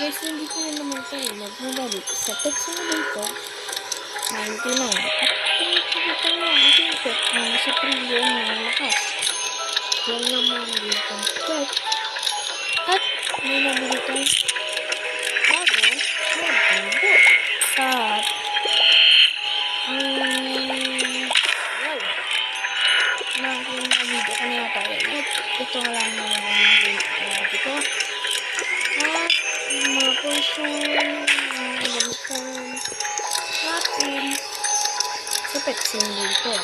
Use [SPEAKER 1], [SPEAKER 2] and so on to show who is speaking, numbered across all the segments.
[SPEAKER 1] guys, nandito na naman tayo. Magbabalik sa Pet Simulator 99. At pinagpagkita nyo ang ating pet na nasa trillion ng lakas. Yan naman dito ang pet. At may nabili tayong bago na babo. At wow, nag-video ko na tayo. At ito lang naman ang video dito. At mga portion gamitan natin sa Pet Simulator.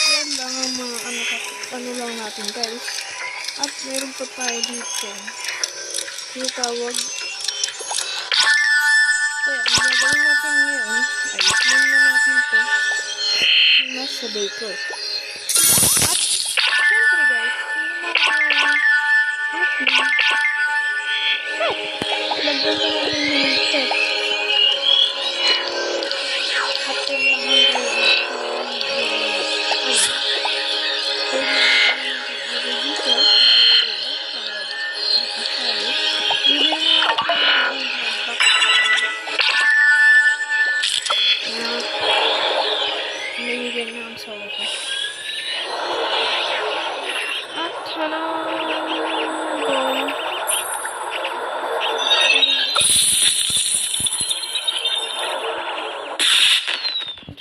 [SPEAKER 1] Yan lang ang mga ano lang natin guys. At meron pa tayo dito yung tawag. Kaya ang gagawin natin ngayon ay i-clean na natin ito nasa baker. At syempre guys, lagyan ko natin yung pet. At kailangan ko sa wakas. At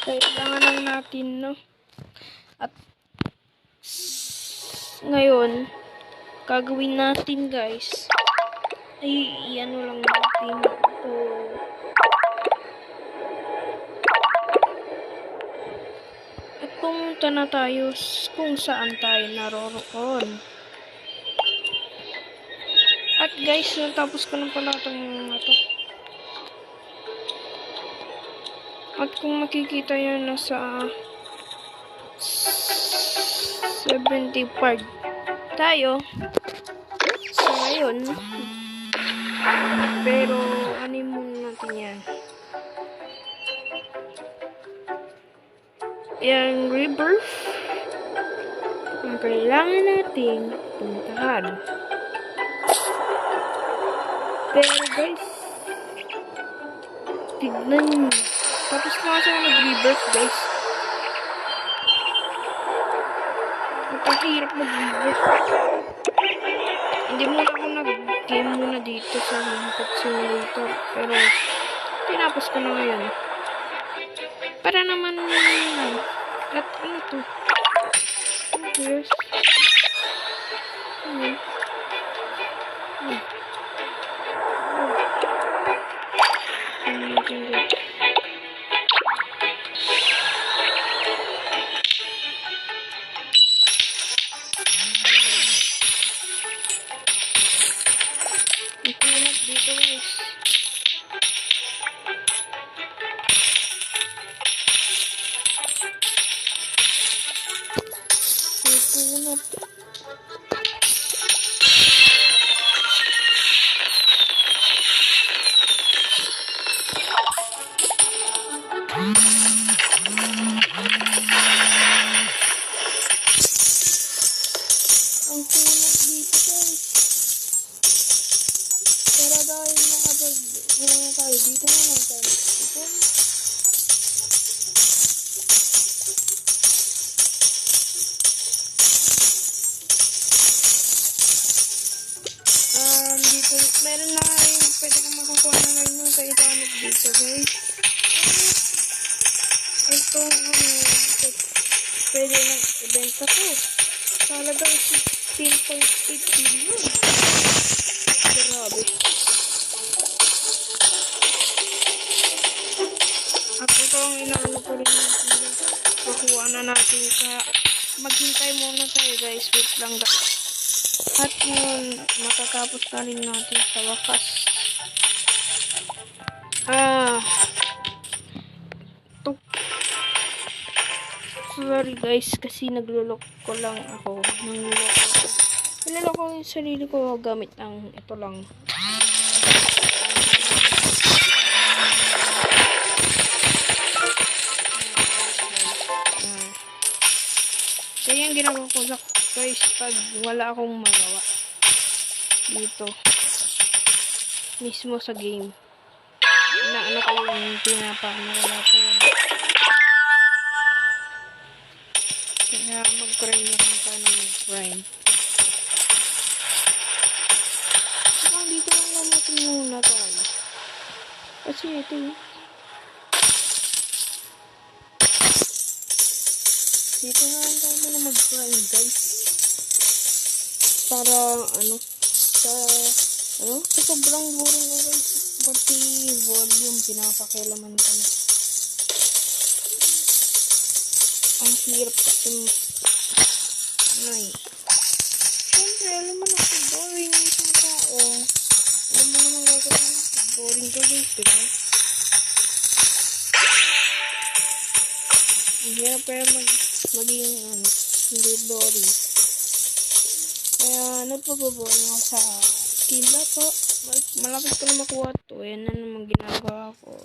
[SPEAKER 1] kailangan lang natin, no? At ngayon, gagawin natin guys ay ano lang natin ito. At pumunta na tayo kung saan tayo naroroon. At guys, natapos ko na pala itong ito. At kung makikita nyo, nasa 70 part tayo sa ngayon. Pero anin muna natin yan. Yung rebirth ang kailangan nating puntahan. Pero guys, tignan nyo, tapos na kasi nag-rebirth guys. Napahirap mag-rebirth. Hindi muna ako nag-game muna dito sa Pet Simulator, pero tinapos ko na ngayon para naman at ano to? Yes. Dito guys. Ang tunag dito guys. Pero dahil nakapag-gula na tayo, dito naman tayo mag-ipon. Dito, meron na yung pwede kang makakuha na lang yung kaitanok dito guys. Ito, pwede nang ibenta ko. Talagang 16.8 billion. Grabe. At ito ang inaano ko rin natin. Kukuha na natin. Kaya maghintay muna tayo guys. Wait lang guys. At ngayon, matatapos na rin natin sa wakas. Sorry guys, kasi naglulok ko lang ako. Niloloko ko yung sarili ko gamit ang ito lang. Kaya yung ginagawa ko guys pag wala akong magawa dito mismo sa game na ano ko yung pinapano ko lahat yun. Kaya mag-grind ako paano mag-grind. Parang dito lang natin muna tayo. Kasi ito dito na lang tayo muna mag-grind guys. Para sa sobrang boring ko guys. Pati volume pinapakialaman ko na. Ang hirap kasi siyempre alam mo na boring yung isang tao. Alam mo naman gagawin boring ka guys, diba? Ang hirap kaya maging hindi boring. Kaya nagpapaboring ako sa skin na to. Malapit ko na makuha to. Yan na naman ginagawa ko.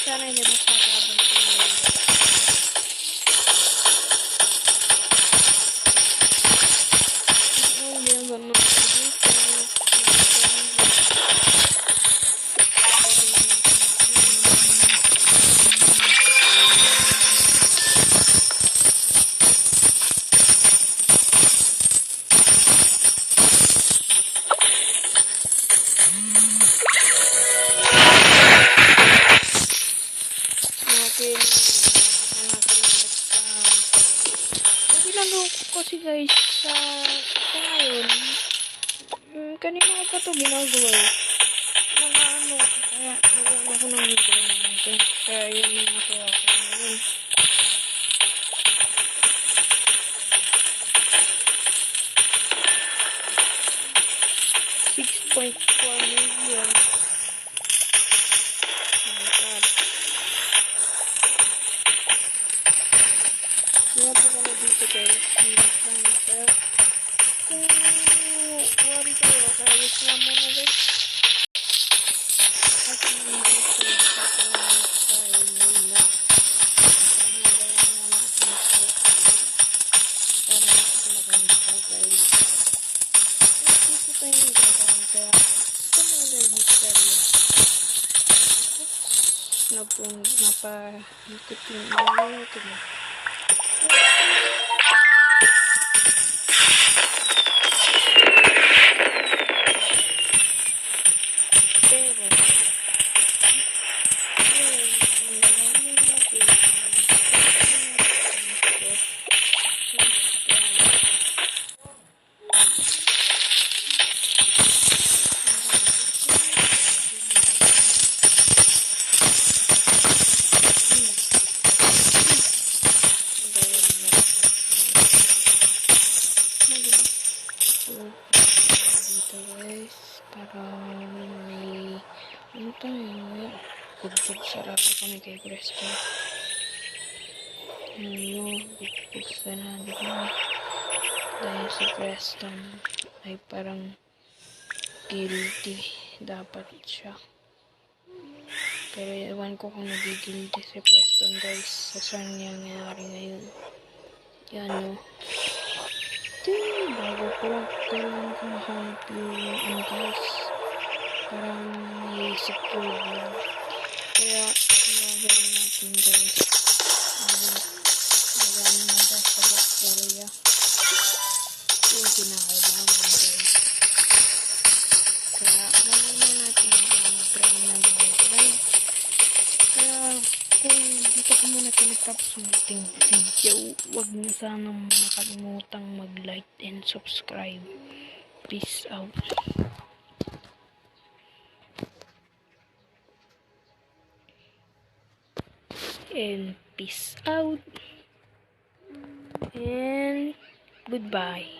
[SPEAKER 1] Sana hindi masakabang ko yun. Hindi ang ganun. Kasi guys, sa ngayon, kanina ko pa ito ginagawa eh. Kaya nagano ko ng video. Kaya yun yung nakawa ko ngayon. 6.4 million. Oh my god. Kaya pa gano'n dito guys. Kaya worry kayo. Kaya wait nga muna guys. Kasi hindi ko tayo muna. Nagawa nga lang ako para mas maganda guys. Dito tayo nagkakaroon. Kaya ito mga guys misteryo. Napahikot yung ito na. Dito guys, para may ano tayo, bugbog sarap kami kay Preston. Bugbog sarap kami dahil si Preston ay parang guilty dapat siya, pero ewan ko kung nagigilty si Preston guys sa nangyayari ngayon. Yan bago ko lang kailangan ko mahanap yung guys, parang naisip ko lang. Kaya gagawin natin guys, magano na guys sa bacteria yung kinakailangan guys. Kaya gawin na natin mag-try na mag-try. Kaya kung dito ko muna tinatapos yung ating video, huwag niyo sanang makalimutang mag-like and subscribe. Peace out. And peace out. And goodbye.